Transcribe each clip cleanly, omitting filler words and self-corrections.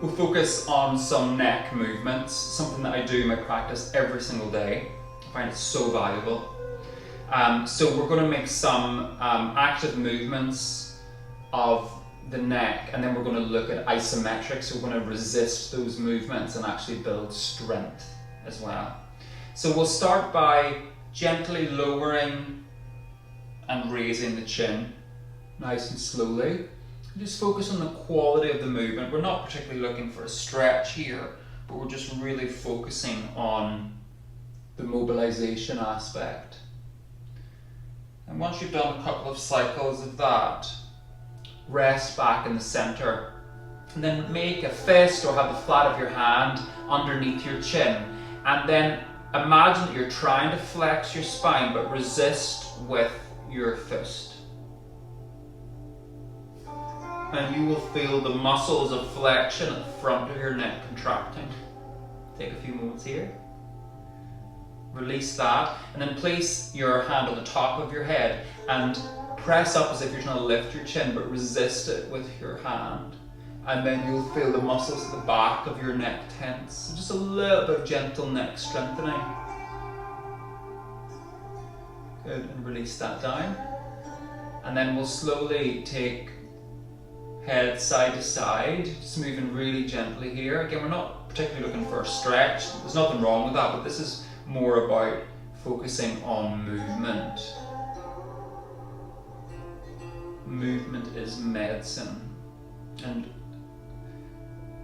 We'll focus on some neck movements, something that I do in my practice every single day. I find it so valuable. So we're going to make some active movements of the neck, and then we're going to look at isometrics. So we're going to resist those movements and actually build strength as well. So we'll start by gently lowering and raising the chin, nice and slowly. Just focus on the quality of the movement. We're not particularly looking for a stretch here, but we're just really focusing on the mobilization aspect. And once you've done a couple of cycles of that, rest back in the center, and then make a fist or have the flat of your hand underneath your chin, and then imagine that you're trying to flex your spine but resist with your fist. And you will feel the muscles of flexion at the front of your neck contracting. Take a few moments here. Release that, and then place your hand on the top of your head and press up as if you're trying to lift your chin, but resist it with your hand. And then you'll feel the muscles at the back of your neck tense. So just a little bit of gentle neck strengthening. Good, and release that down. And then we'll slowly take head side to side, just moving really gently here. Again, we're not particularly looking for a stretch. There's nothing wrong with that, but this is more about focusing on movement. Movement is medicine, and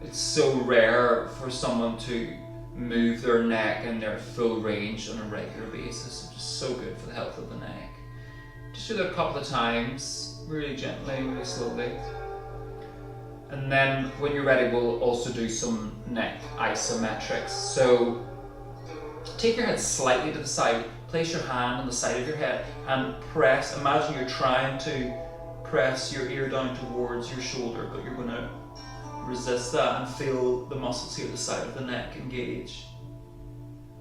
it's so rare for someone to move their neck in their full range on a regular basis. It's just so good for the health of the neck. Just do that a couple of times, really gently, really slowly. And then when you're ready, we'll also do some neck isometrics. So take your head slightly to the side, place your hand on the side of your head and press. Imagine you're trying to press your ear down towards your shoulder, but you're going to resist that and feel the muscles here at the side of the neck engage.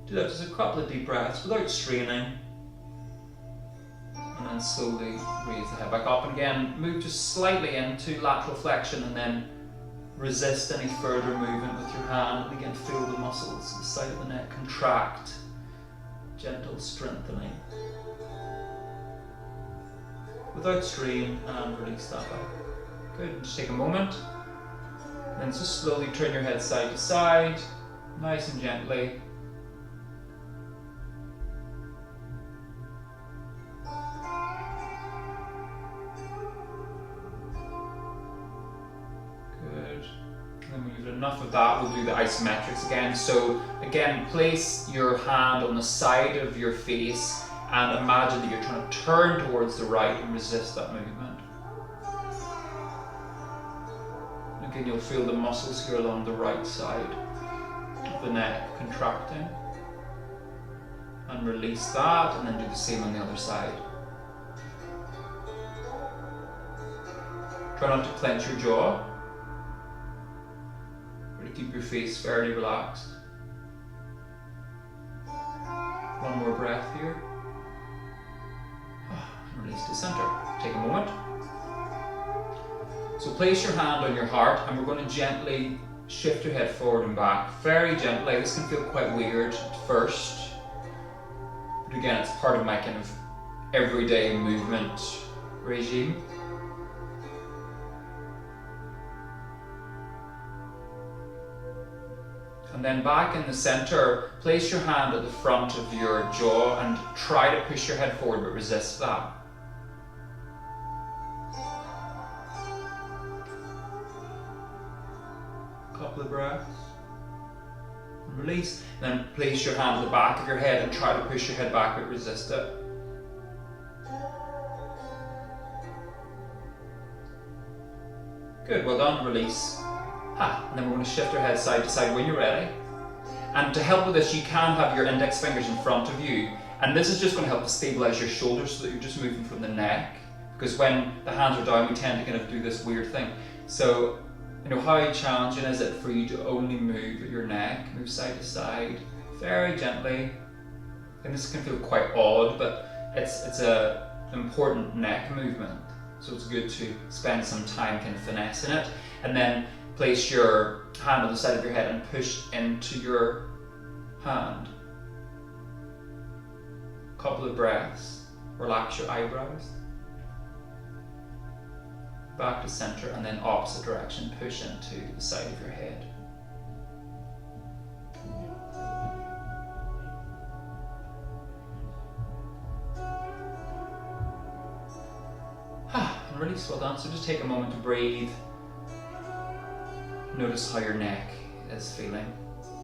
Do that just a couple of deep breaths without straining. And then slowly raise the head back up, and again move just slightly into lateral flexion, and then resist any further movement with your hand, and again feel the muscles at the side of the neck contract. Gentle strengthening without strain, and release that back. Good, just take a moment, then just slowly turn your head side to side, nice and gently. Enough of that, we'll do the isometrics again. So again, place your hand on the side of your face and imagine that you're trying to turn towards the right and resist that movement. Again, you'll feel the muscles here along the right side of the neck contracting. And release that, and then do the same on the other side. Try not to clench your jaw. Keep your face fairly relaxed. One more breath here. And release to center. Take a moment. So place your hand on your heart, and we're going to gently shift your head forward and back. Very gently. This can feel quite weird at first, but again, it's part of my kind of everyday movement regime. And then back in the center, place your hand at the front of your jaw and try to push your head forward, but resist that. Couple of breaths. Release. And then place your hand at the back of your head and try to push your head back, but resist it. Good, well done. Release. And then we're going to shift our head side to side when you're ready. And to help with this, you can have your index fingers in front of you. And this is just going to help to stabilize your shoulders so that you're just moving from the neck. Because when the hands are down, we tend to kind of do this weird thing. So, how challenging is it for you to only move your neck, move side to side, very gently. And this can feel quite odd, but it's a important neck movement. So it's good to spend some time kind of finessing it. And then Place your hand on the side of your head and push into your hand. Couple of breaths. Relax your eyebrows. Back to center, and then opposite direction, push into the side of your head. And release. Well done. So just take a moment to breathe. Notice how your neck is feeling.